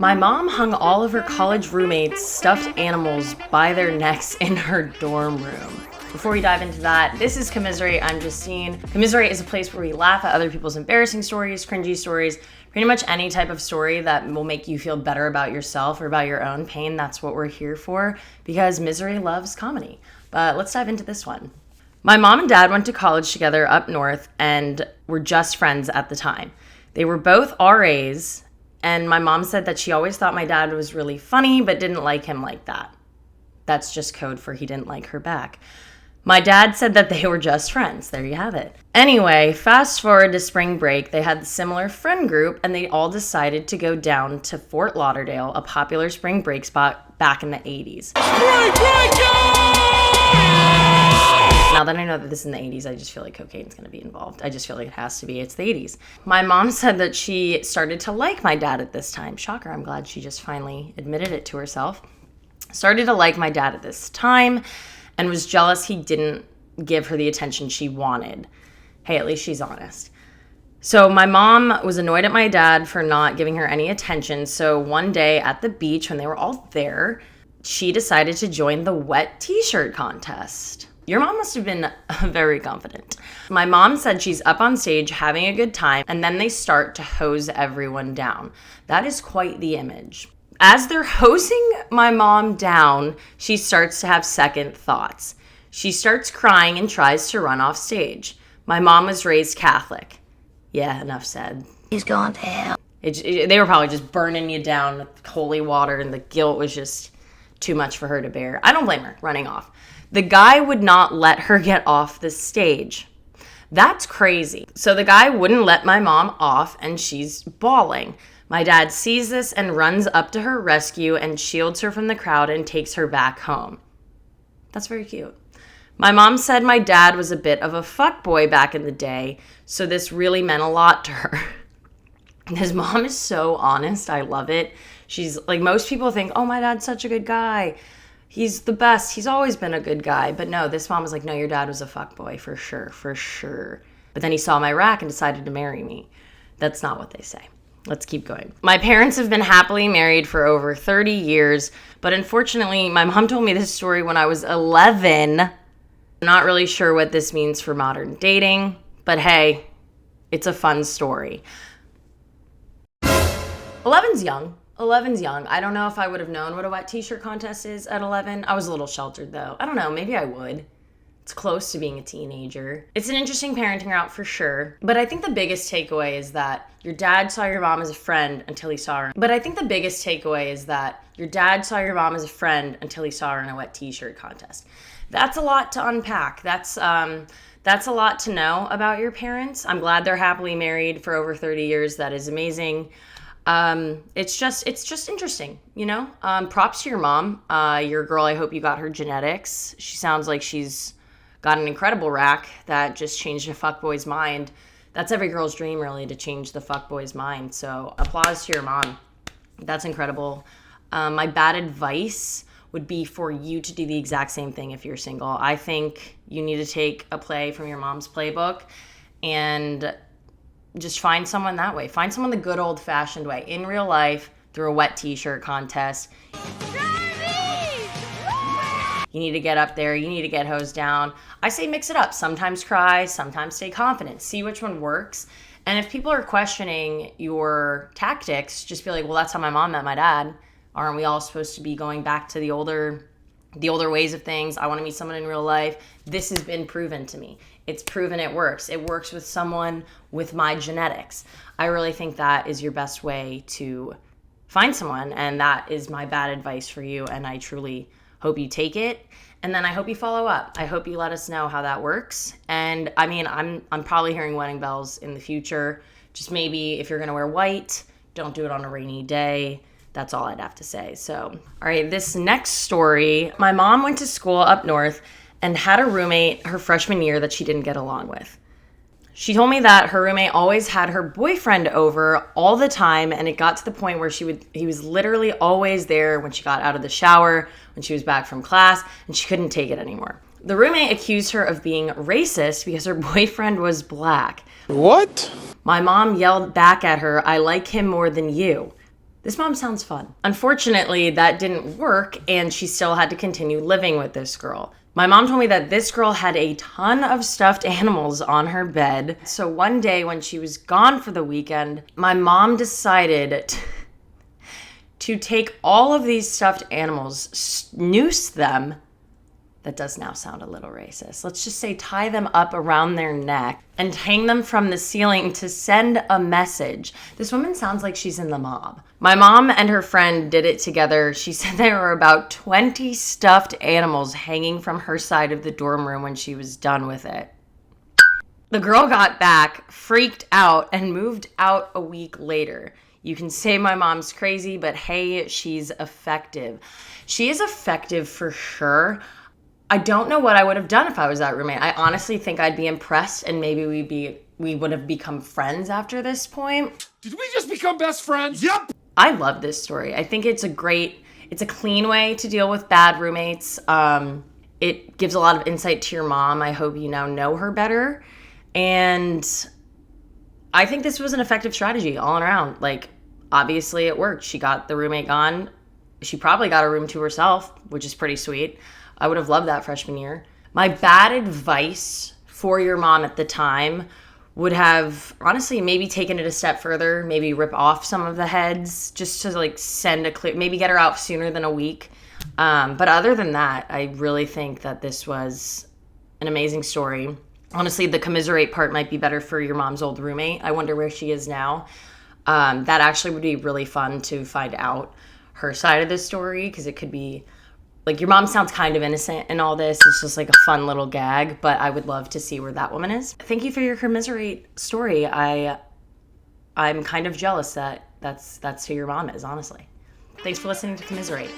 My mom hung all of her college roommates' stuffed animals by their necks in her dorm room. Before we dive into that, this is Commiserate. I'm Justine. Commiserate is a place where we laugh at other people's embarrassing stories, cringy stories, pretty much any type of story that will make you feel better about yourself or about your own pain. That's what we're here for, because misery loves comedy. But let's dive into this one. My mom and dad went to college together up north and were just friends at the time. They were both RAs, and my mom said that she always thought my dad was really funny but didn't like him like that. That's just code for he didn't like her back. My dad said that they were just friends. There you have it. Anyway, fast forward to spring break, they had a similar friend group and they all decided to go down to Fort Lauderdale, a popular spring break spot back in the 80s. Now that I know that this is in the 80s, I just feel like cocaine's going to be involved. I just feel like it has to be. It's the 80s. My mom said that she started to like my dad at this time. Shocker, I'm glad she just finally admitted it to herself. Started to like my dad at this time and was jealous he didn't give her the attention she wanted. Hey, at least she's honest. So my mom was annoyed at my dad for not giving her any attention. So one day at the beach when they were all there, she decided to join the wet t-shirt contest. Your mom must have been very confident. My mom said she's up on stage having a good time, and then they start to hose everyone down. That is quite the image. As they're hosing my mom down, she starts to have second thoughts. She starts crying and tries to run off stage. My mom was raised Catholic. Yeah, enough said. He's going to hell. They were probably just burning you down with holy water, and the guilt was just too much for her to bear. I don't blame her running off. The guy would not let her get off the stage. That's crazy. So the guy wouldn't let my mom off, and she's bawling. My dad sees this and runs up to her rescue and shields her from the crowd and takes her back home. That's very cute. My mom said my dad was a bit of a fuckboy back in the day, so this really meant a lot to her. His mom is so honest. I love it. She's like, most people think, oh, my dad's such a good guy. He's the best. He's always been a good guy. But no, this mom was like, no, your dad was a fuckboy for sure, for sure. But then he saw my rack and decided to marry me. That's not what they say. Let's keep going. My parents have been happily married for over 30 years. But unfortunately, my mom told me this story when I was 11. I'm not really sure what this means for modern dating. But hey, it's a fun story. 11's young. 11's young. I don't know if I would have known what a wet t-shirt contest is at 11. I was a little sheltered though. I don't know, maybe I would. It's close to being a teenager. It's an interesting parenting route for sure. But I think the biggest takeaway is that your dad saw your mom as a friend until he saw her. But I think the biggest takeaway is that your dad saw your mom as a friend until he saw her in a wet t-shirt contest. That's a lot to unpack. That's a lot to know about your parents. I'm glad they're happily married for over 30 years. That is amazing. It's just interesting, you know? Props to your mom. Your girl, I hope you got her genetics. She sounds like she's got an incredible rack that just changed a fuckboy's mind. That's every girl's dream, really, to change the fuckboy's mind. So applause to your mom. That's incredible. My bad advice would be for you to do the exact same thing if you're single. I think you need to take a play from your mom's playbook and just find someone that way. Find someone the good old-fashioned way. In real life, through a wet t-shirt contest. You need to get up there. You need to get hosed down. I say mix it up. Sometimes cry, sometimes stay confident. See which one works. And if people are questioning your tactics, just be like, well, that's how my mom met my dad. Aren't we all supposed to be going back to the older ways of things? I want to meet someone in real life. This has been proven to me. It's proven it works. It works with someone with my genetics. I really think that is your best way to find someone, and that is my bad advice for you, and I truly hope you take it, and then I hope you follow up. I hope you let us know how that works, and I mean, I'm probably hearing wedding bells in the future. Just maybe if you're going to wear white, don't do it on a rainy day. That's all I'd have to say. So, all right, this next story, my mom went to school up north and had a roommate her freshman year that she didn't get along with. She told me that her roommate always had her boyfriend over all the time, and it got to the point where he was literally always there when she got out of the shower, when she was back from class, and she couldn't take it anymore. The roommate accused her of being racist because her boyfriend was black. What? My mom yelled back at her, "I like him more than you." This mom sounds fun. Unfortunately, that didn't work, and she still had to continue living with this girl. My mom told me that this girl had a ton of stuffed animals on her bed. So one day when she was gone for the weekend, my mom decided to take all of these stuffed animals, noose them. That does now sound a little racist. Let's just say tie them up around their neck and hang them from the ceiling to send a message. This woman sounds like she's in the mob. My mom and her friend did it together. She said there were about 20 stuffed animals hanging from her side of the dorm room when she was done with it. The girl got back, freaked out, and moved out a week later. You can say my mom's crazy, but hey, she's effective. She is effective for sure. I don't know what I would have done if I was that roommate. I honestly think I'd be impressed, and maybe we would have become friends after this point. Did we just become best friends? Yep. I love this story. I think it's a clean way to deal with bad roommates. It gives a lot of insight to your mom. I hope you now know her better. And I think this was an effective strategy all around. Like, obviously it worked. She got the roommate gone. She probably got a room to herself, which is pretty sweet. I would have loved that freshman year. My bad advice for your mom at the time would have honestly maybe taken it a step further, maybe rip off some of the heads just to like send a clear, maybe get her out sooner than a week. But other than that, I really think that this was an amazing story. Honestly, the commiserate part might be better for your mom's old roommate. I wonder where she is now. That actually would be really fun to find out her side of this story, because it could be like your mom sounds kind of innocent in all this. It's just like a fun little gag, but I would love to see where that woman is. Thank you for your commiserate story. I'm kind of jealous that that's who your mom is, honestly. Thanks for listening to Commiserate.